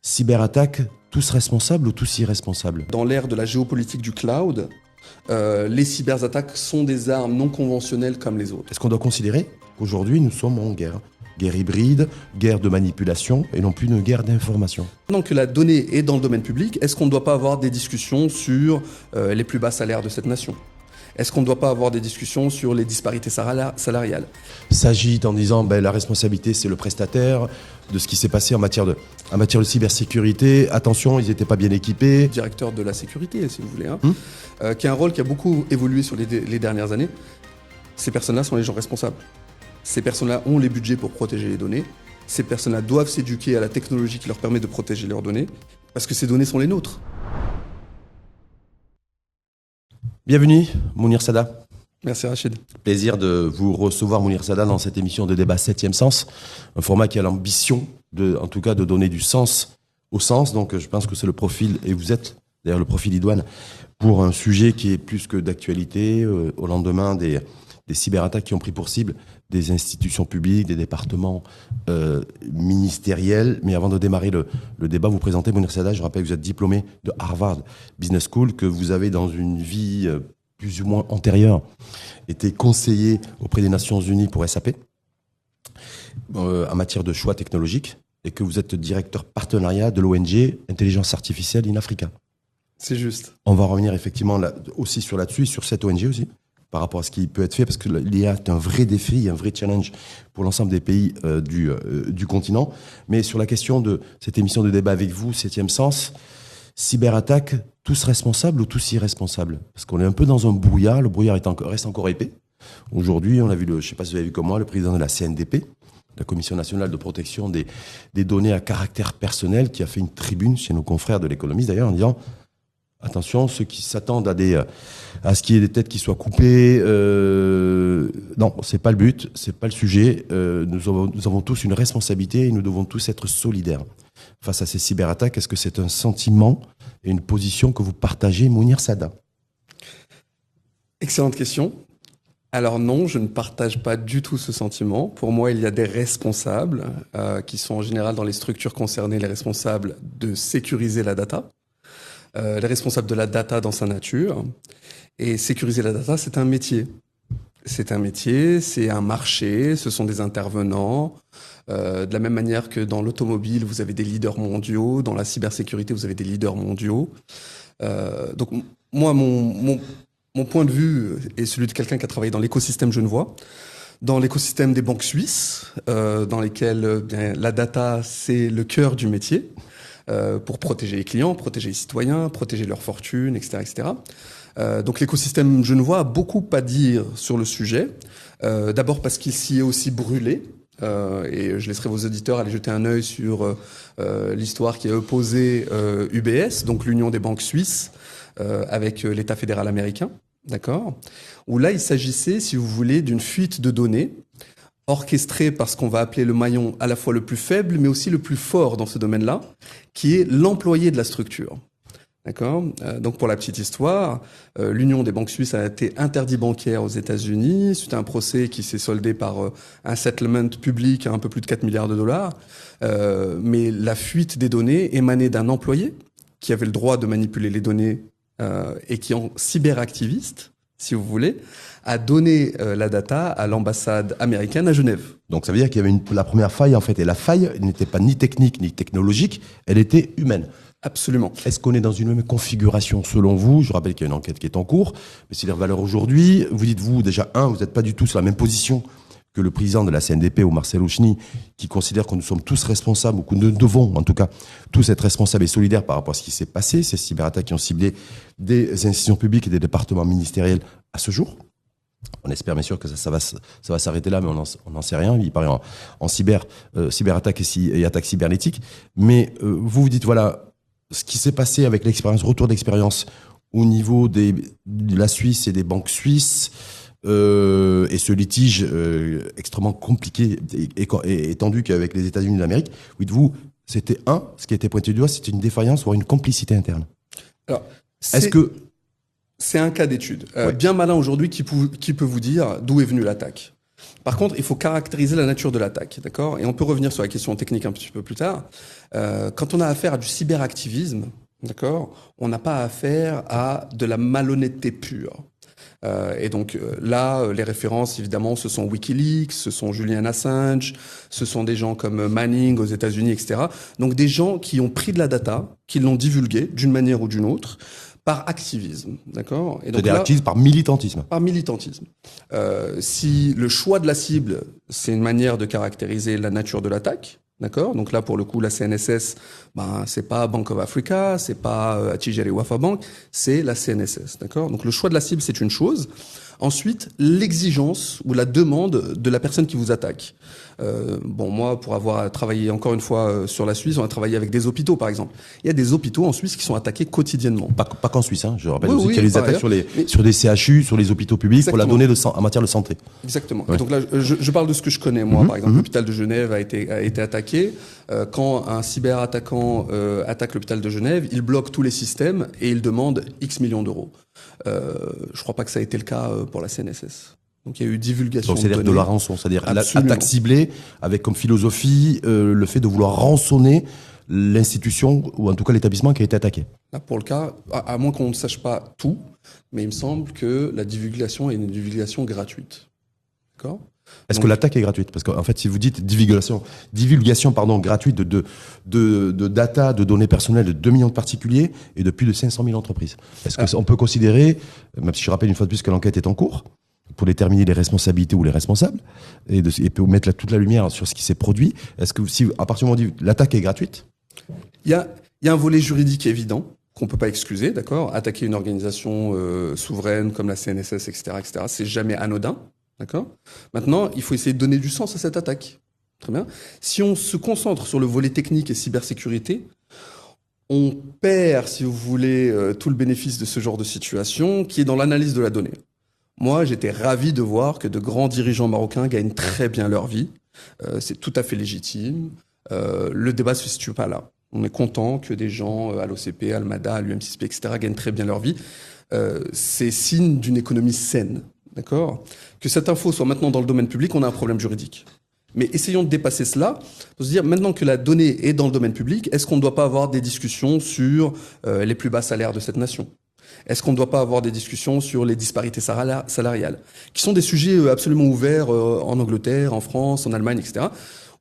Cyberattaque, tous responsables ou tous irresponsables? Dans l'ère de la géopolitique du cloud, les cyberattaques sont des armes non conventionnelles comme les autres. Est-ce qu'on doit considérer qu'aujourd'hui nous sommes en guerre? Guerre hybride, guerre de manipulation et non plus une guerre d'information. Maintenant que la donnée est dans le domaine public, est-ce qu'on ne doit pas avoir des discussions sur les plus bas salaires de cette nation ? Est-ce qu'on ne doit pas avoir des discussions sur les disparités salariales ? Il s'agit en disant la responsabilité c'est le prestataire de ce qui s'est passé en matière de cybersécurité. Attention, ils n'étaient pas bien équipés. Directeur de la sécurité, si vous voulez, qui a un rôle qui a beaucoup évolué sur les dernières années. Ces personnes-là sont les gens responsables. Ces personnes-là ont les budgets pour protéger les données. Ces personnes-là doivent s'éduquer à la technologie qui leur permet de protéger leurs données, parce que ces données sont les nôtres. Bienvenue, Mounir Sada. Merci Rachid. Plaisir de vous recevoir, Mounir Sada, dans cette émission de débat 7e Sens. Un format qui a l'ambition, en tout cas, de donner du sens au sens. Donc je pense que c'est le profil, et vous êtes d'ailleurs le profil idoine, pour un sujet qui est plus que d'actualité, au lendemain des cyberattaques qui ont pris pour cible des institutions publiques, des départements ministériels. Mais avant de démarrer le débat, vous présentez Mounir Sada. Je rappelle que vous êtes diplômé de Harvard Business School, que vous avez dans une vie plus ou moins antérieure été conseiller auprès des Nations Unies pour SAP en matière de choix technologiques et que vous êtes directeur partenariat de l'ONG Intelligence Artificielle in Africa. C'est juste. On va revenir effectivement aussi là-dessus, sur cette ONG aussi, par rapport à ce qui peut être fait, parce que l'IA est un vrai défi, un vrai challenge pour l'ensemble des pays du continent. Mais sur la question de cette émission de débat avec vous, 7e Sens, cyberattaque, tous responsables ou tous irresponsables? Parce qu'on est un peu dans un brouillard, le brouillard reste encore épais. Aujourd'hui, on a vu, je ne sais pas si vous avez vu comme moi, le président de la CNDP, la Commission nationale de protection des données à caractère personnel, qui a fait une tribune chez nos confrères de l'Économiste, d'ailleurs, en disant attention, ceux qui s'attendent à ce qu'il y ait des têtes qui soient coupées, non, c'est pas le but, c'est pas le sujet. Nous avons tous une responsabilité et nous devons tous être solidaires face à ces cyberattaques. Est-ce que c'est un sentiment et une position que vous partagez, Mounir Sada? Excellente question. Alors non, je ne partage pas du tout ce sentiment. Pour moi, il y a des responsables qui sont en général dans les structures concernées, les responsables de sécuriser la data. Les responsables de la data dans sa nature. Et sécuriser la data, c'est un métier. C'est un métier, c'est un marché, ce sont des intervenants. De la même manière que dans l'automobile, vous avez des leaders mondiaux, dans la cybersécurité, vous avez des leaders mondiaux. Donc moi, mon point de vue est celui de quelqu'un qui a travaillé dans l'écosystème genevois, dans l'écosystème des banques suisses, dans lesquelles la data, c'est le cœur du métier. Pour protéger les clients, protéger les citoyens, protéger leur fortune, etc., etc. Donc l'écosystème genevois a beaucoup à dire sur le sujet. D'abord parce qu'il s'y est aussi brûlé. Et je laisserai vos auditeurs aller jeter un œil sur l'histoire qui a opposé UBS, donc l'Union des banques suisses, avec l'État fédéral américain, d'accord ? Où là, il s'agissait, si vous voulez, d'une fuite de données orchestré par ce qu'on va appeler le maillon à la fois le plus faible, mais aussi le plus fort dans ce domaine-là, qui est l'employé de la structure. D'accord ? Donc pour la petite histoire, l'Union des banques suisses a été interdit bancaire aux États-Unis suite à un procès qui s'est soldé par un settlement public à un peu plus de 4 milliards de dollars. Mais la fuite des données émanait d'un employé qui avait le droit de manipuler les données et qui, en cyberactiviste, si vous voulez, a donné la data à l'ambassade américaine à Genève. Donc ça veut dire qu'il y avait la première faille, en fait, et la faille n'était pas ni technique ni technologique, elle était humaine. Absolument. Est-ce qu'on est dans une même configuration selon vous? Je rappelle qu'il y a une enquête qui est en cours, mais c'est les valeurs aujourd'hui. Vous dites-vous, déjà, vous n'êtes pas du tout sur la même position que le président de la CNDP, ou Marcel Auchny, qui considère que nous sommes tous responsables, ou que nous devons, en tout cas, tous être responsables et solidaires par rapport à ce qui s'est passé, ces cyberattaques qui ont ciblé des institutions publiques et des départements ministériels à ce jour. On espère bien sûr que ça va s'arrêter là, mais on n'en sait rien. Il paraît en cyberattaque et attaque cybernétique. Mais vous dites, voilà, ce qui s'est passé avec l'expérience, retour d'expérience au niveau de la Suisse et des banques suisses, et ce litige extrêmement compliqué et tendu qu'avec les États-Unis d'Amérique, dites-vous, c'était ce qui a été pointé du doigt, c'était une défaillance ou une complicité interne. Alors, c'est un cas d'étude. Ouais. Bien malin aujourd'hui qui peut vous dire d'où est venue l'attaque. Par contre, il faut caractériser la nature de l'attaque, d'accord? Et on peut revenir sur la question technique un petit peu plus tard. Quand on a affaire à du cyberactivisme, d'accord, on n'a pas affaire à de la malhonnêteté pure. Et donc là, les références, évidemment, ce sont WikiLeaks, ce sont Julian Assange, ce sont des gens comme Manning aux États-Unis, etc. Donc des gens qui ont pris de la data, qui l'ont divulguée d'une manière ou d'une autre, par activisme, d'accord? Et donc c'est-à-dire activisme par militantisme. Par militantisme. Si le choix de la cible, c'est une manière de caractériser la nature de l'attaque, d'accord? Donc là, pour le coup, la CNSS, c'est pas Bank of Africa, c'est pas Attijari Wafa Bank, c'est la CNSS, d'accord? Donc le choix de la cible, c'est une chose. Ensuite, l'exigence ou la demande de la personne qui vous attaque. Moi, pour avoir travaillé encore une fois sur la Suisse, on a travaillé avec des hôpitaux, par exemple. Il y a des hôpitaux en Suisse qui sont attaqués quotidiennement. Pas qu'en Suisse, hein. Je rappelle aussi qu'il y a des attaques sur des CHU, sur les hôpitaux publics, exactement, pour la donnée en matière de santé. Exactement. Ouais. Donc là, je parle de ce que je connais, moi. Par exemple, l'hôpital de Genève a été attaqué. Quand un cyberattaquant attaque l'hôpital de Genève, il bloque tous les systèmes et il demande X millions d'euros. Je crois pas que ça a été le cas pour la CNSS. Donc il y a eu divulgation. Donc c'est-à-dire de la rançon, c'est-à-dire l'attaque ciblée avec comme philosophie le fait de vouloir rançonner l'institution ou en tout cas l'établissement qui a été attaqué. Là pour le cas, à moins qu'on ne sache pas tout, mais il me semble que la divulgation est une divulgation gratuite. D'accord ? Est-ce que l'attaque est gratuite? Parce qu'en fait, si vous dites divulgation gratuite de data, de données personnelles de 2 millions de particuliers et de plus de 500 000 entreprises. Est-ce qu'on peut considérer, même si je rappelle une fois de plus que l'enquête est en cours, pour déterminer les responsabilités ou les responsables et pour mettre toute la lumière sur ce qui s'est produit, est-ce que si à partir du moment où on dit l'attaque est gratuite? Il y a un volet juridique évident qu'on peut pas excuser, d'accord? Attaquer une organisation souveraine comme la CNSS, etc., c'est jamais anodin. D'accord ? Maintenant, il faut essayer de donner du sens à cette attaque. Très bien. Si on se concentre sur le volet technique et cybersécurité, on perd, si vous voulez, tout le bénéfice de ce genre de situation qui est dans l'analyse de la donnée. Moi, j'étais ravi de voir que de grands dirigeants marocains gagnent très bien leur vie. C'est tout à fait légitime. Le débat ne se situe pas là. On est content que des gens à l'OCP, à Almada, à l'UM6P, etc. gagnent très bien leur vie. C'est signe d'une économie saine. D'accord ? Que cette info soit maintenant dans le domaine public, on a un problème juridique. Mais essayons de dépasser cela, pour se dire, maintenant que la donnée est dans le domaine public, est-ce qu'on ne doit pas avoir des discussions sur les plus bas salaires de cette nation ? Est-ce qu'on ne doit pas avoir des discussions sur les disparités salariales, qui sont des sujets absolument ouverts en Angleterre, en France, en Allemagne, etc.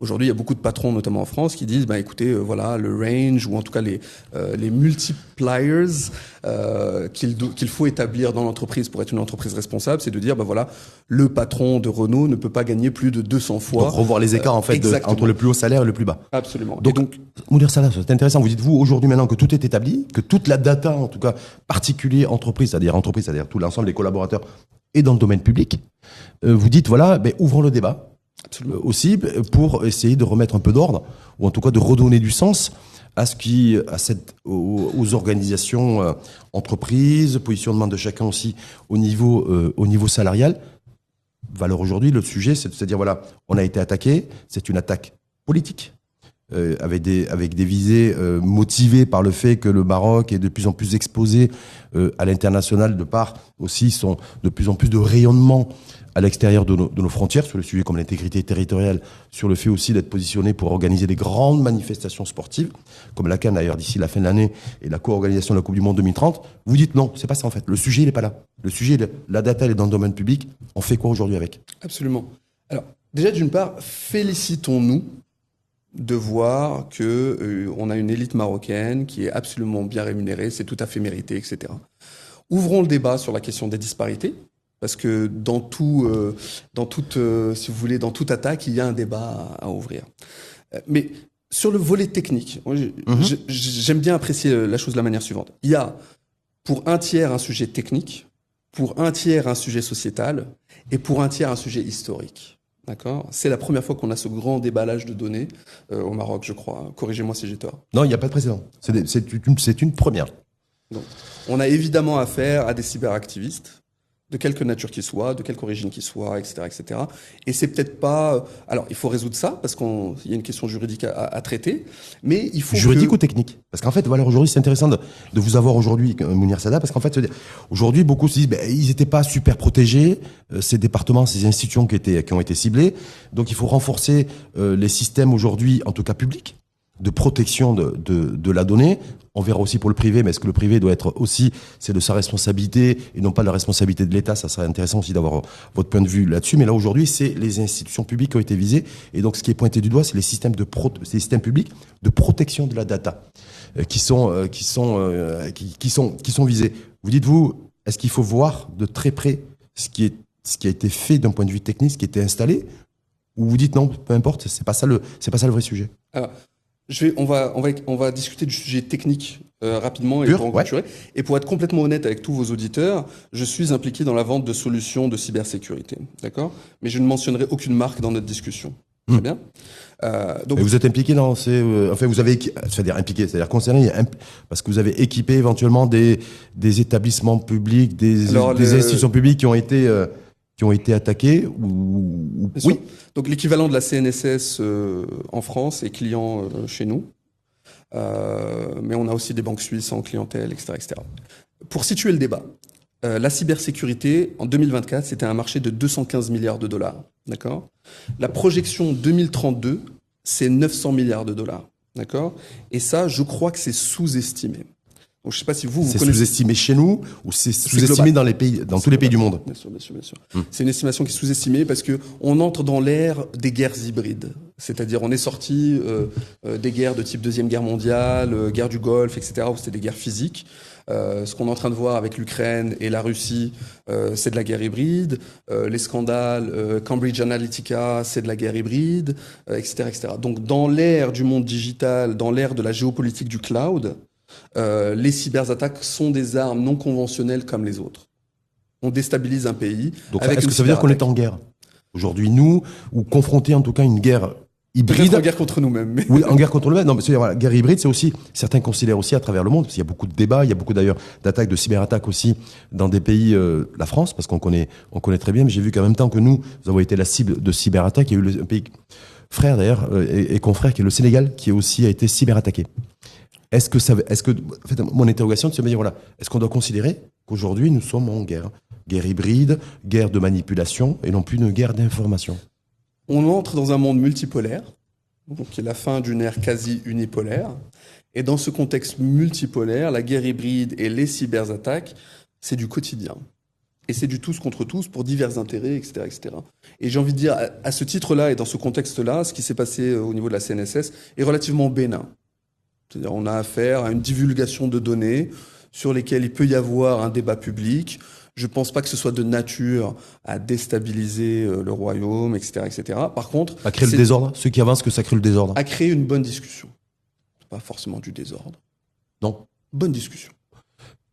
Aujourd'hui, il y a beaucoup de patrons, notamment en France, qui disent, écoutez, voilà, le range, ou en tout cas les multipliers qu'il faut établir dans l'entreprise pour être une entreprise responsable, c'est de dire, voilà, le patron de Renault ne peut pas gagner plus de 200 fois. Donc revoir les écarts, en fait, entre le plus haut salaire et le plus bas. Absolument. Donc Mounir Salah, c'est intéressant. Vous dites, vous, aujourd'hui, maintenant que tout est établi, que toute la data, en tout cas, particulier entreprise, c'est-à-dire tout l'ensemble des collaborateurs, est dans le domaine public, vous dites, voilà, ouvrons le débat. Absolument. Aussi pour essayer de remettre un peu d'ordre ou en tout cas de redonner du sens aux organisations entreprises, positionnement de chacun aussi au niveau salarial. Valeur aujourd'hui, le sujet, c'est de se dire voilà, on a été attaqué, c'est une attaque politique avec des visées motivées par le fait que le Maroc est de plus en plus exposé à l'international de par aussi de plus en plus de rayonnement à l'extérieur de nos frontières, sur le sujet comme l'intégrité territoriale, sur le fait aussi d'être positionné pour organiser des grandes manifestations sportives, comme la CAN d'ailleurs d'ici la fin de l'année et la co-organisation de la Coupe du Monde 2030. Vous dites non, c'est pas ça en fait. Le sujet, il est pas là. Le sujet, la data, elle est dans le domaine public. On fait quoi aujourd'hui avec ? Absolument. Alors, déjà d'une part, félicitons-nous de voir que on a une élite marocaine qui est absolument bien rémunérée, c'est tout à fait mérité, etc. Ouvrons le débat sur la question des disparités. Parce que dans toute attaque, il y a un débat à ouvrir. Mais sur le volet technique, j'aime bien apprécier la chose de la manière suivante. Il y a pour un tiers un sujet technique, pour un tiers un sujet sociétal, et pour un tiers un sujet historique. D'accord ? C'est la première fois qu'on a ce grand déballage de données au Maroc, je crois. Corrigez-moi si j'ai tort. Non, il n'y a pas de précédent. C'est une première. Donc, on a évidemment affaire à des cyberactivistes. de quelque nature qu'il soit, de quelque origine qu'il soit, etc., etc. Et c'est peut-être pas. Alors, il faut résoudre ça parce qu'il y a une question juridique à traiter, mais il faut juridique ou technique. Parce qu'en fait, voilà, aujourd'hui, c'est intéressant de vous avoir aujourd'hui, Mounir Sada, parce qu'en fait, aujourd'hui, beaucoup se disent, ils n'étaient pas super protégés, ces départements, ces institutions qui ont été ciblées. Donc, il faut renforcer les systèmes aujourd'hui, en tout cas publics, de protection de la donnée. On verra aussi pour le privé, mais est-ce que le privé doit être aussi, c'est de sa responsabilité et non pas de la responsabilité de l'État? Ça serait intéressant aussi d'avoir votre point de vue là-dessus. Mais là, aujourd'hui, c'est les institutions publiques qui ont été visées. Et donc, ce qui est pointé du doigt, c'est les systèmes publics de protection de la data qui sont visés. Vous dites-vous, est-ce qu'il faut voir de très près ce qui a été fait d'un point de vue technique, ce qui a été installé? Ou vous dites non, peu importe, c'est pas ça le vrai sujet? Alors, on va discuter du sujet technique rapidement et pour en clôturer. Et pour être complètement honnête avec tous vos auditeurs, je suis impliqué dans la vente de solutions de cybersécurité, d'accord? Mais je ne mentionnerai aucune marque dans notre discussion. Très bien. Donc, vous êtes impliqué dans ces, enfin vous avez, c'est-à-dire impliqué, c'est-à-dire concerné, parce que vous avez équipé éventuellement des établissements publics, des institutions publiques qui ont été attaqués ou oui. Donc l'équivalent de la CNSS en France est client chez nous, mais on a aussi des banques suisses en clientèle, etc., etc. Pour situer le débat, la cybersécurité en 2024 c'était un marché de 215 milliards de dollars, d'accord. La projection 2032 c'est 900 milliards de dollars, d'accord. Et ça, je crois que c'est sous-estimé. Donc, je sais pas si vous c'est connaissez. Sous-estimé chez nous ou c'est sous-estimé dans tous les pays du monde? Bien sûr, bien sûr, bien sûr. C'est une estimation qui est sous-estimée parce que on entre dans l'ère des guerres hybrides. C'est-à-dire, on est sorti des guerres de type Deuxième Guerre mondiale, guerre du Golfe, etc., où c'était des guerres physiques. Ce qu'on est en train de voir avec l'Ukraine et la Russie, c'est de la guerre hybride. Les scandales, Cambridge Analytica, c'est de la guerre hybride, etc., etc. Donc, dans l'ère du monde digital, dans l'ère de la géopolitique du cloud, les cyberattaques sont des armes non conventionnelles comme les autres. On déstabilise un pays. Donc, est-ce que ça veut dire qu'on est en guerre aujourd'hui, nous, ou confrontés en tout cas à une guerre hybride? En guerre contre nous-mêmes. Mais... Oui, en guerre contre nous-mêmes. Non, mais voilà, guerre hybride, c'est aussi, certains considèrent aussi à travers le monde, parce qu'il y a beaucoup de débats, il y a beaucoup d'ailleurs d'attaques, de cyberattaques aussi dans des pays, la France, parce qu'on connaît très bien, mais j'ai vu qu'en même temps que nous avons été la cible de cyberattaques, il y a eu un pays frère d'ailleurs, et confrère, qui est le Sénégal, qui aussi a été cyberattaqué. En fait, mon interrogation, c'est de se dire, voilà, est-ce qu'on doit considérer qu'aujourd'hui, nous sommes en guerre? Guerre hybride, guerre de manipulation, et non plus une guerre d'information. On entre dans un monde multipolaire, donc qui est la fin d'une ère quasi unipolaire. Et dans ce contexte multipolaire, la guerre hybride et les cyberattaques, c'est du quotidien. Et c'est du tous contre tous pour divers intérêts, etc., etc. Et j'ai envie de dire, à ce titre-là et dans ce contexte-là, ce qui s'est passé au niveau de la CNSS est relativement bénin. C'est-à-dire, on a affaire à une divulgation de données sur lesquelles il peut y avoir un débat public. Je ne pense pas que ce soit de nature à déstabiliser le royaume, etc., etc. Par contre, à créer le désordre. Ceux qui avancent que ça crée le désordre. À créer une bonne discussion. Pas forcément du désordre. Non. Bonne discussion.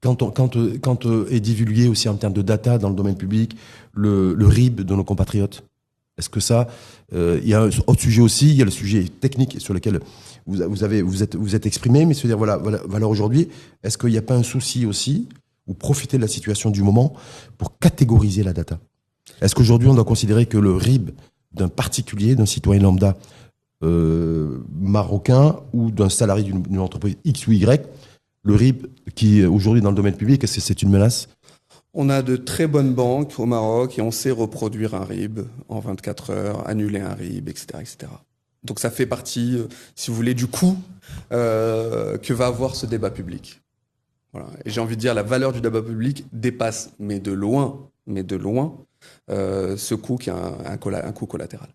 Quand est divulgué aussi en termes de data dans le domaine public le RIB de nos compatriotes, est-ce que ça, il y a un autre sujet aussi, il y a le sujet technique sur lequel vous êtes exprimé, mais se dire voilà aujourd'hui, est-ce qu'il n'y a pas un souci aussi ou profiter de la situation du moment pour catégoriser la data? Est-ce qu'aujourd'hui on doit considérer que le RIB d'un particulier, d'un citoyen lambda marocain ou d'un salarié d'une entreprise X ou Y, le RIB qui aujourd'hui dans le domaine public, est-ce que c'est une menace? On a de très bonnes banques au Maroc et on sait reproduire un RIB en 24 heures, annuler un RIB, etc., etc. Donc ça fait partie, si vous voulez, du coût que va avoir ce débat public. Voilà. Et j'ai envie de dire, la valeur du débat public dépasse, mais de loin, ce coût qui est un coût collatéral.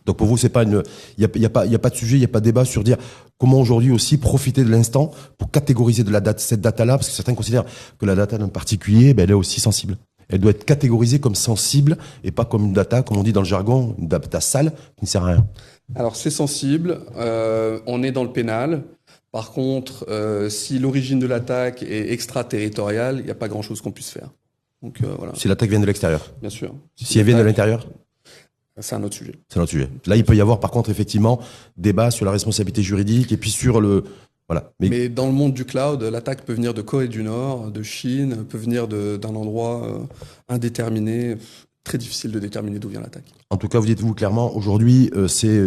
Donc pour vous, c'est pas il y a pas de sujet, il y a pas de débat sur dire comment aujourd'hui aussi profiter de l'instant pour catégoriser cette data-là, parce que certains considèrent que la data d'un particulier, elle est aussi sensible. Elle doit être catégorisée comme sensible et pas comme une data, comme on dit dans le jargon, une data sale qui ne sert à rien. Alors c'est sensible, on est dans le pénal. Par contre, si l'origine de l'attaque est extraterritoriale, il n'y a pas grand-chose qu'on puisse faire. Donc, voilà. Si l'attaque vient de l'extérieur. Bien sûr. Si elle vient de l'intérieur. C'est un autre sujet. C'est un autre sujet. Là, il peut y avoir par contre effectivement débat sur la responsabilité juridique et puis sur Voilà. Mais dans le monde du cloud, l'attaque peut venir de Corée du Nord, de Chine, peut venir d'un endroit indéterminé. Très difficile de déterminer d'où vient l'attaque. En tout cas, vous dites-vous clairement, aujourd'hui, c'est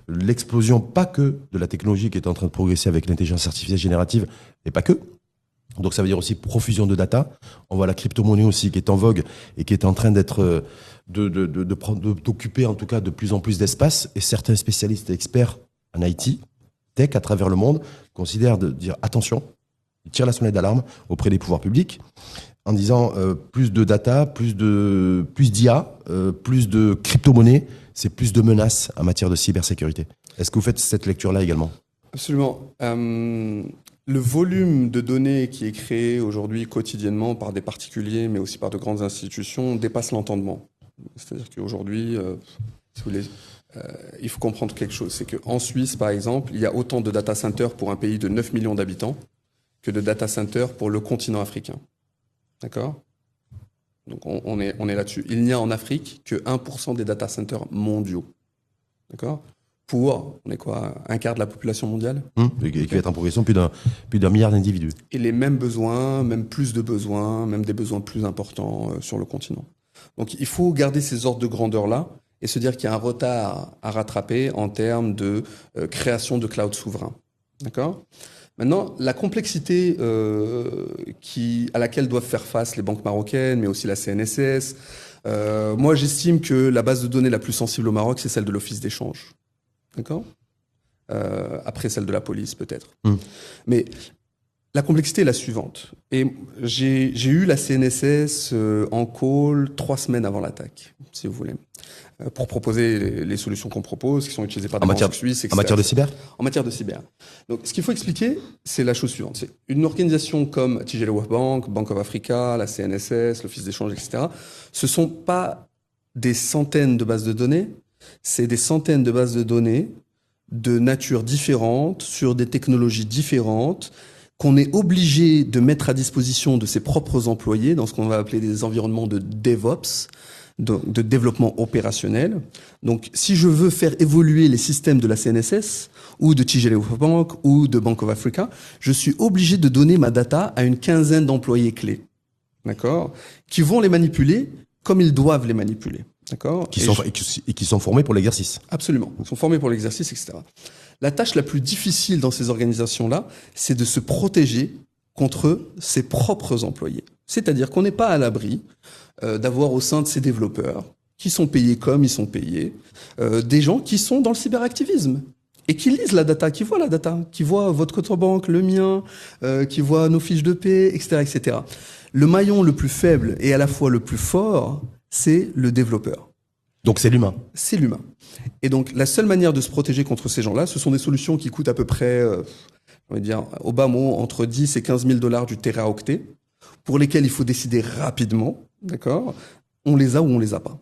l'explosion, pas que de la technologie qui est en train de progresser avec l'intelligence artificielle générative, et pas que. Donc ça veut dire aussi profusion de data. On voit la crypto-monnaie aussi qui est en vogue et qui est en train d'être d'occuper en tout cas de plus en plus d'espace. Et certains spécialistes et experts en IT, tech à travers le monde, considèrent de dire attention, ils tirent la sonnette d'alarme auprès des pouvoirs publics en disant plus de data, plus d'IA, plus de crypto-monnaie, c'est plus de menaces en matière de cybersécurité. Est-ce que vous faites cette lecture-là également ? Absolument. Le volume de données qui est créé aujourd'hui quotidiennement par des particuliers, mais aussi par de grandes institutions, dépasse l'entendement. C'est-à-dire qu'aujourd'hui, si vous voulez, il faut comprendre quelque chose. C'est qu'en Suisse, par exemple, il y a autant de data centers pour un pays de 9 millions d'habitants que de data centers pour le continent africain. D'accord ? Donc on est là-dessus. Il n'y a en Afrique que 1% des data centers mondiaux. D'accord ? Pour, on est quoi, un quart de la population mondiale ? Et qui va être en progression plus d'un milliard d'individus. Et les mêmes besoins, même plus de besoins, même des besoins plus importants sur le continent. Donc il faut garder ces ordres de grandeur-là et se dire qu'il y a un retard à rattraper en termes de création de cloud souverain. D'accord ? Maintenant, la complexité à laquelle doivent faire face les banques marocaines, mais aussi la CNSS, moi j'estime que la base de données la plus sensible au Maroc, c'est celle de l'Office d'échange. D'accord ? Après celle de la police, peut-être. Mais la complexité est la suivante. Et j'ai eu la CNSS en call 3 semaines avant l'attaque, si vous voulez, pour proposer les solutions qu'on propose, qui sont utilisées par des banques suisses, etc. En matière de cyber ? En matière de cyber. Donc, ce qu'il faut expliquer, c'est la chose suivante. C'est une organisation comme Tijela World Bank, Bank of Africa, la CNSS, l'Office d'échange, etc. Ce sont pas des centaines de bases de données, c'est des centaines de bases de données de nature différente, sur des technologies différentes, qu'on est obligé de mettre à disposition de ses propres employés dans ce qu'on va appeler des environnements de DevOps, de développement opérationnel. Donc, si je veux faire évoluer les systèmes de la CNSS ou de Tijela Bank ou de Bank of Africa, je suis obligé de donner ma data à une quinzaine d'employés clés, d'accord, qui vont les manipuler comme ils doivent les manipuler. D'accord ? Et qui sont formés pour l'exercice. Absolument. Ils sont formés pour l'exercice, etc. La tâche la plus difficile dans ces organisations-là, c'est de se protéger contre ses propres employés. C'est-à-dire qu'on n'est pas à l'abri d'avoir au sein de ces développeurs, qui sont payés comme ils sont payés, des gens qui sont dans le cyberactivisme et qui lisent la data, qui voient la data, qui voient votre compte en banque, le mien, qui voient nos fiches de paie, etc., etc. Le maillon le plus faible et à la fois le plus fort, c'est le développeur. Donc c'est l'humain. C'est l'humain. Et donc la seule manière de se protéger contre ces gens-là, ce sont des solutions qui coûtent à peu près, on va dire, au bas mot, entre 10 et 15 000 $ du téraoctet, pour lesquels il faut décider rapidement, d'accord ? On les a ou on les a pas.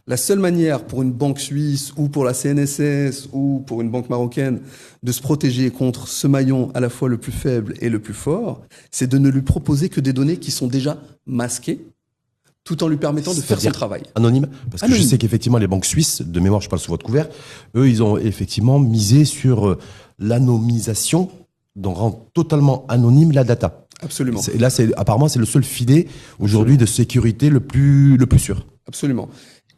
La seule manière pour une banque suisse ou pour la CNSS ou pour une banque marocaine de se protéger contre ce maillon à la fois le plus faible et le plus fort, c'est de ne lui proposer que des données qui sont déjà masquées, tout en lui permettant de faire son travail. Anonyme ? Parce que je sais qu'effectivement, les banques suisses, de mémoire, je parle sous votre couvert, eux, ils ont effectivement misé sur l'anonymisation, donc rendre totalement anonyme la data. Absolument. Là, apparemment, c'est le seul filet aujourd'hui de sécurité le plus sûr. Absolument.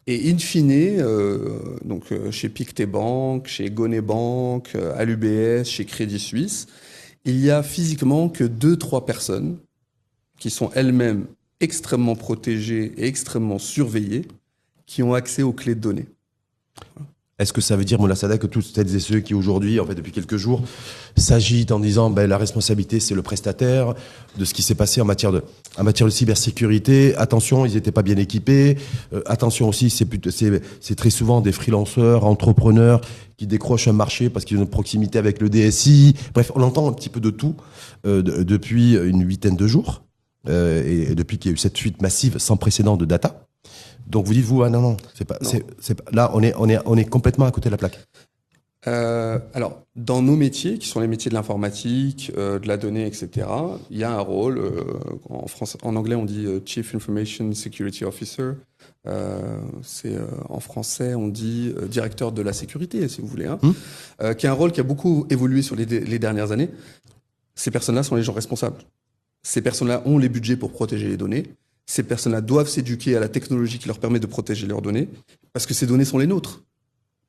Et in fine, chez Pictet Bank, chez Gonet Bank, à l'UBS, chez Crédit Suisse, il y a physiquement que 2-3 personnes qui sont elles-mêmes extrêmement protégées et extrêmement surveillées, qui ont accès aux clés de données. Est-ce que ça veut dire, Moula Sada, que tous celles et ceux qui aujourd'hui, en fait, depuis quelques jours, s'agitent en disant la responsabilité, c'est le prestataire de ce qui s'est passé en matière de cybersécurité. Attention, ils n'étaient pas bien équipés. Attention aussi, c'est très souvent des freelanceurs, entrepreneurs qui décrochent un marché parce qu'ils ont une proximité avec le DSI. Bref, on entend un petit peu de tout depuis une 8aine de jours. Et depuis qu'il y a eu cette fuite massive sans précédent de data. Donc vous dites-vous, non, c'est pas, là on est complètement à côté de la plaque. Alors, dans nos métiers, qui sont les métiers de l'informatique, de la donnée, etc., il y a un rôle, en anglais on dit Chief Information Security Officer, En français, on dit directeur de la sécurité, si vous voulez, hein, qui a un rôle qui a beaucoup évolué sur les dernières années. Ces personnes-là sont les gens responsables. Ces personnes-là ont les budgets pour protéger les données. Ces personnes-là doivent s'éduquer à la technologie qui leur permet de protéger leurs données, parce que ces données sont les nôtres.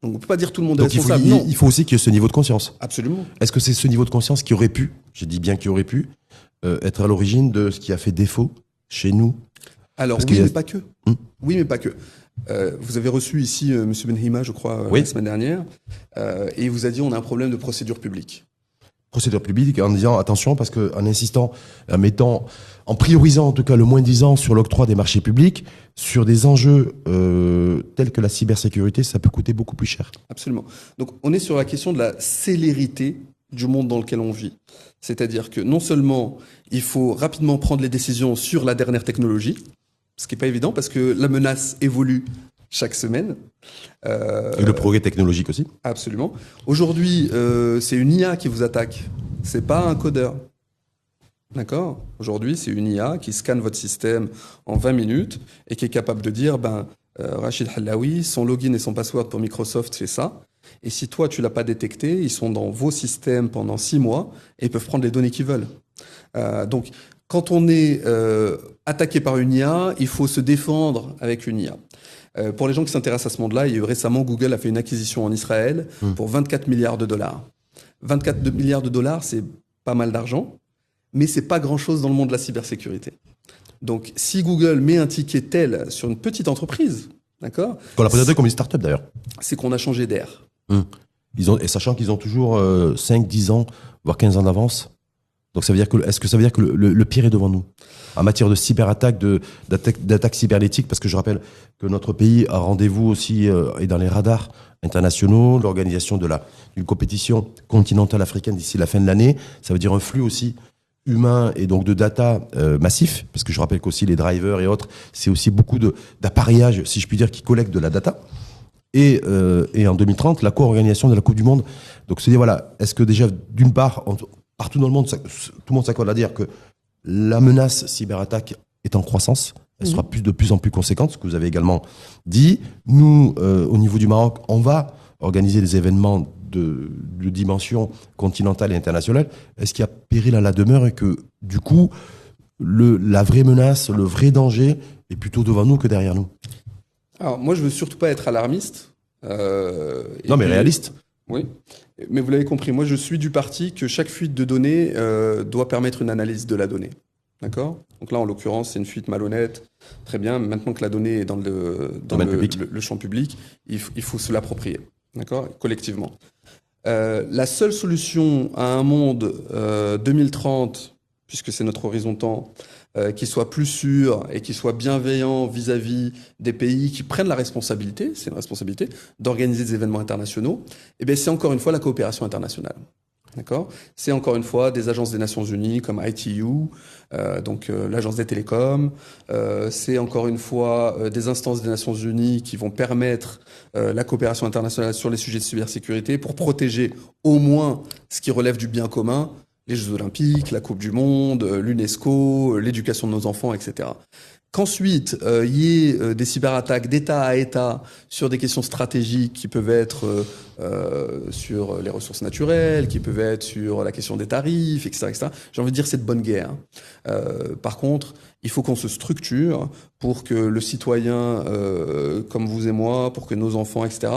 Donc on ne peut pas dire tout le monde est responsable. Il faut aussi qu'il y ait ce niveau de conscience. Absolument. Est-ce que c'est ce niveau de conscience qui aurait pu, j'ai dit bien qui aurait pu, être à l'origine de ce qui a fait défaut chez nous? Alors oui, mais pas que. Oui, mais pas que. Vous avez reçu ici M. Benhima, je crois, la semaine dernière, et il vous a dit on a un problème de procédure publique. Procédure publique, en disant attention, parce qu'en insistant, en priorisant en tout cas le moins-disant sur l'octroi des marchés publics, sur des enjeux tels que la cybersécurité, ça peut coûter beaucoup plus cher. Absolument. Donc on est sur la question de la célérité du monde dans lequel on vit. C'est-à-dire que non seulement il faut rapidement prendre les décisions sur la dernière technologie, ce qui n'est pas évident parce que la menace évolue chaque semaine. Et le progrès technologique aussi. Absolument. Aujourd'hui, c'est une IA qui vous attaque. C'est pas un codeur. D'accord ? Aujourd'hui, c'est une IA qui scanne votre système en 20 minutes et qui est capable de dire, Rachid Hallaoui, son login et son password pour Microsoft, c'est ça. Et si toi, tu l'as pas détecté, ils sont dans vos systèmes pendant 6 mois et ils peuvent prendre les données qu'ils veulent. Donc, quand on est attaqué par une IA, il faut se défendre avec une IA. Pour les gens qui s'intéressent à ce monde-là, récemment, Google a fait une acquisition en Israël pour 24 milliards de dollars. 24 milliards de dollars, c'est pas mal d'argent, mais c'est pas grand-chose dans le monde de la cybersécurité. Donc, si Google met un ticket tel sur une petite entreprise, d'accord ? Qu'on a présenté comme une start-up d'ailleurs. C'est qu'on a changé d'air. Et sachant qu'ils ont toujours 5, 10 ans, voire 15 ans d'avance. Donc est-ce que ça veut dire que le pire est devant nous en matière de cyberattaque, d'attaque cybernétique, parce que je rappelle que notre pays a rendez-vous aussi est dans les radars internationaux, l'organisation d'une compétition continentale africaine d'ici la fin de l'année. Ça veut dire un flux aussi humain et donc de data massif, parce que je rappelle qu'aussi les drivers et autres, c'est aussi beaucoup d'appareillage, si je puis dire, qui collectent de la data. Et en 2030, la co-organisation de la Coupe du Monde. Donc se dire voilà, est-ce que déjà d'une part partout dans le monde, tout le monde s'accorde à dire que la menace cyberattaque est en croissance. Elle sera de plus en plus conséquente, ce que vous avez également dit. Nous, au niveau du Maroc, on va organiser des événements de dimension continentale et internationale. Est-ce qu'il y a péril à la demeure et que, du coup, la vraie menace, le vrai danger est plutôt devant nous que derrière nous? Alors, moi, je veux surtout pas être alarmiste. Mais réaliste. Oui, mais vous l'avez compris, moi je suis du parti que chaque fuite de données doit permettre une analyse de la donnée. D'accord ? Donc là, en l'occurrence, c'est une fuite malhonnête. Très bien, maintenant que la donnée est dans le champ public, il faut se l'approprier. D'accord ? Collectivement. La seule solution à un monde 2030, puisque c'est notre horizon temps, qui soit plus sûr et qui soit bienveillant vis-à-vis des pays qui prennent la responsabilité, c'est une responsabilité, d'organiser des événements internationaux, et bien c'est encore une fois la coopération internationale. D'accord ? C'est encore une fois des agences des Nations Unies comme ITU, donc l'agence des télécoms. C'est encore une fois des instances des Nations Unies qui vont permettre la coopération internationale sur les sujets de cybersécurité pour protéger au moins ce qui relève du bien commun, les Jeux Olympiques, la Coupe du Monde, l'UNESCO, l'éducation de nos enfants, etc. Qu'ensuite, il y ait des cyberattaques d'État à État sur des questions stratégiques qui peuvent être sur les ressources naturelles, qui peuvent être sur la question des tarifs, etc., etc. J'ai envie de dire c'est de bonne guerre. Par contre, il faut qu'on se structure pour que le citoyen, comme vous et moi, pour que nos enfants, etc.,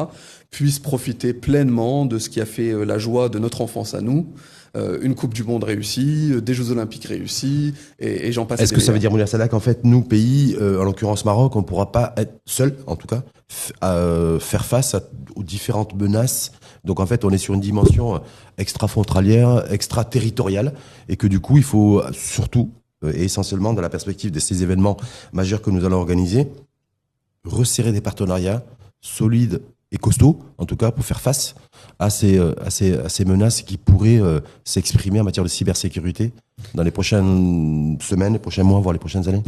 puissent profiter pleinement de ce qui a fait la joie de notre enfance à nous. Une Coupe du Monde réussie, des Jeux Olympiques réussis, et j'en passe. Est-ce que ça veut dire, Mounir Salah, qu'en fait, nous, pays, en l'occurrence Maroc, on ne pourra pas être seul, en tout cas, faire face aux différentes menaces. Donc, en fait, on est sur une dimension extra-frontalière, extra-territoriale, et que du coup, il faut surtout, et essentiellement dans la perspective de ces événements majeurs que nous allons organiser, resserrer des partenariats solides et costauds, en tout cas, pour faire face à ces menaces qui pourraient s'exprimer en matière de cybersécurité dans les prochaines semaines, les prochains mois, voire les prochaines années?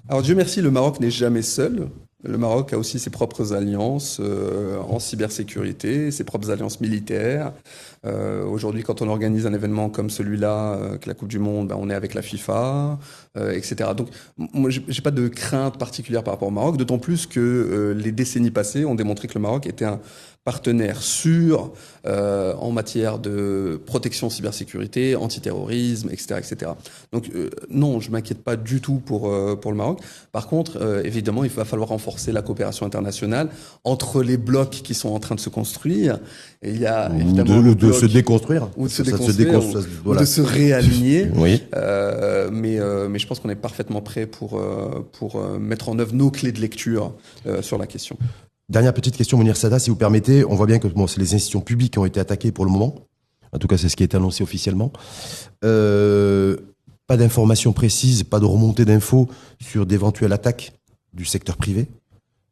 Alors Dieu merci, le Maroc n'est jamais seul. Le Maroc a aussi ses propres alliances en cybersécurité, ses propres alliances militaires. Aujourd'hui, quand on organise un événement comme celui-là, que la Coupe du Monde, on est avec la FIFA, etc. Donc, moi, j'ai pas de crainte particulière par rapport au Maroc, d'autant plus que les décennies passées ont démontré que le Maroc était un partenaire sûr en matière de protection cybersécurité, antiterrorisme, etc., etc. Donc non, je m'inquiète pas du tout pour le Maroc. Par contre, évidemment, il va falloir renforcer la coopération internationale entre les blocs qui sont en train de se construire. Et il y a évidemment de se déconstruire, ou de se déconstruire, ou de se réaligner. Oui. Mais je pense qu'on est parfaitement prêt pour mettre en œuvre nos clés de lecture sur la question. Dernière petite question, Mounir Sada, si vous permettez. On voit bien que c'est les institutions publiques qui ont été attaquées pour le moment. En tout cas, c'est ce qui a été annoncé officiellement. Pas d'informations précises, pas de remontée d'infos sur d'éventuelles attaques du secteur privé,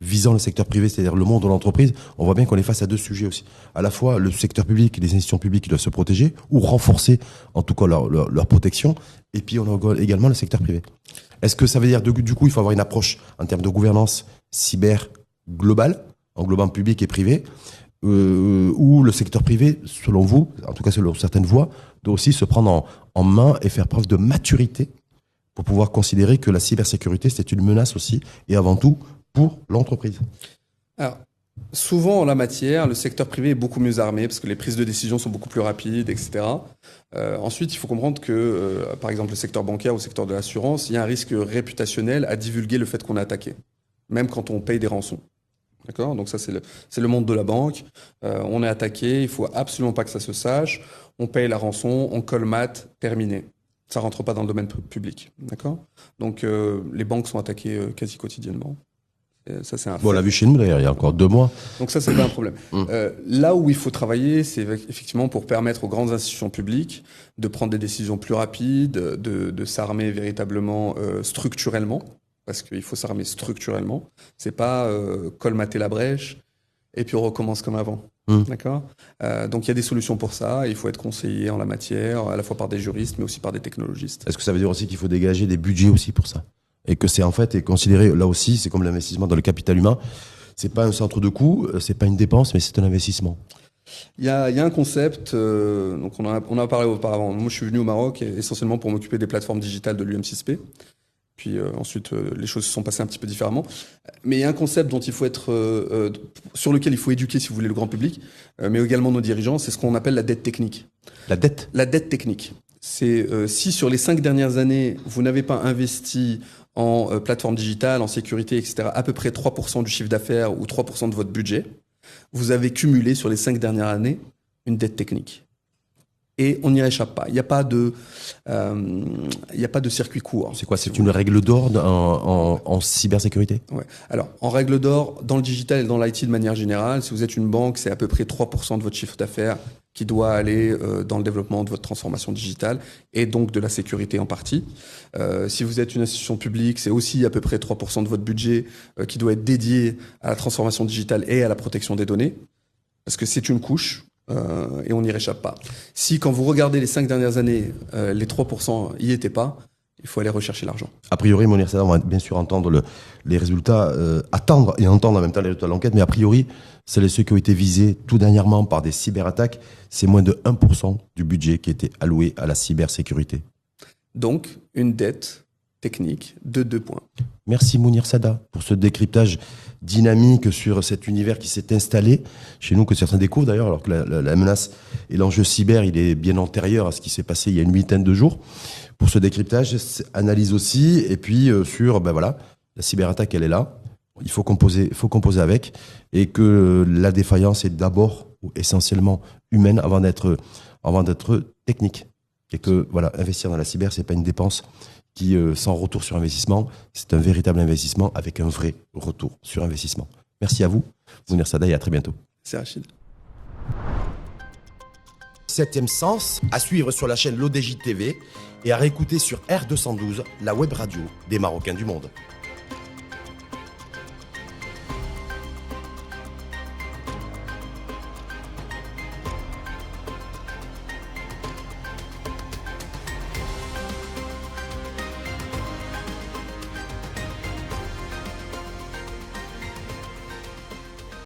visant le secteur privé, c'est-à-dire le monde de l'entreprise. On voit bien qu'on est face à deux sujets aussi. À la fois le secteur public et les institutions publiques qui doivent se protéger, ou renforcer en tout cas leur protection. Et puis on a également le secteur privé. Est-ce que ça veut dire, du coup, il faut avoir une approche en termes de gouvernance cyber global, englobant public et privé, où le secteur privé, selon vous, en tout cas selon certaines voix, doit aussi se prendre en main et faire preuve de maturité pour pouvoir considérer que la cybersécurité, c'est une menace aussi, et avant tout, pour l'entreprise. Alors, souvent en la matière, le secteur privé est beaucoup mieux armé parce que les prises de décision sont beaucoup plus rapides, etc. Ensuite, il faut comprendre que, par exemple, le secteur bancaire ou le secteur de l'assurance, il y a un risque réputationnel à divulguer le fait qu'on est attaqué, même quand on paye des rançons. D'accord ? Donc ça, c'est le monde de la banque. On est attaqué, il faut absolument pas que ça se sache. On paye la rançon, on colmate, terminé. Ça rentre pas dans le domaine public. D'accord ? Donc les banques sont attaquées quasi quotidiennement. Ça, c'est un fait. Bon, on l'a vu chez nous d'ailleurs, il y a encore 2 mois. Donc ça, c'est pas un problème. Là où il faut travailler, c'est effectivement pour permettre aux grandes institutions publiques de prendre des décisions plus rapides, de s'armer véritablement structurellement. Parce qu'il faut s'armer structurellement. C'est pas colmater la brèche et puis on recommence comme avant. D'accord ? Donc il y a des solutions pour ça. Il faut être conseillé en la matière, à la fois par des juristes, mais aussi par des technologistes. Est-ce que ça veut dire aussi qu'il faut dégager des budgets aussi pour ça ? Et que c'est en fait considéré, là aussi, c'est comme l'investissement dans le capital humain. C'est pas un centre de coût, c'est pas une dépense, mais c'est un investissement. Il y a un concept, donc on en a parlé auparavant. Moi, je suis venu au Maroc essentiellement pour m'occuper des plateformes digitales de l'UM6P. Puis ensuite, les choses se sont passées un petit peu différemment. Mais il y a un concept dont il faut être, sur lequel il faut éduquer, si vous voulez, le grand public, mais également nos dirigeants. C'est ce qu'on appelle la dette technique. La dette ? La dette technique. C'est si sur les 5 dernières années, vous n'avez pas investi en plateforme digitale, en sécurité, etc., à peu près 3% du chiffre d'affaires ou 3% de votre budget, vous avez cumulé sur les 5 dernières années une dette technique. Et on n'y échappe pas. Il n'y a pas de circuit court. C'est quoi ? C'est une règle d'or en cybersécurité ? Ouais. Alors, en règle d'or, dans le digital et dans l'IT de manière générale, si vous êtes une banque, c'est à peu près 3% de votre chiffre d'affaires qui doit aller dans le développement de votre transformation digitale et donc de la sécurité en partie. Si vous êtes une institution publique, c'est aussi à peu près 3% de votre budget qui doit être dédié à la transformation digitale et à la protection des données, parce que c'est une couche. Et on n'y échappe pas. Si, quand vous regardez les 5 dernières années, les 3% y étaient pas, il faut aller rechercher l'argent. A priori, Mounir Sada, on va bien sûr entendre les résultats, attendre et entendre en même temps les résultats de l'enquête, mais a priori, ceux qui ont été visés tout dernièrement par des cyberattaques, c'est moins de 1% du budget qui était alloué à la cybersécurité. Donc, une dette technique de 2 points. Merci Mounir Sada pour ce décryptage dynamique sur cet univers qui s'est installé chez nous, que certains découvrent d'ailleurs, alors que la menace et l'enjeu cyber, il est bien antérieur à ce qui s'est passé il y a une 8aine de jours. Pour ce décryptage, analyse aussi, et puis sur, la cyberattaque, elle est là. Il faut composer avec, et que la défaillance est d'abord ou essentiellement humaine avant d'être technique. Et que investir dans la cyber, c'est pas une dépense qui, sans retour sur investissement, c'est un véritable investissement avec un vrai retour sur investissement. Merci à vous, Mounir Sada, et à très bientôt. C'est Rachid. 7e Sens, à suivre sur la chaîne l'ODJ TV et à réécouter sur R212, la web radio des Marocains du monde.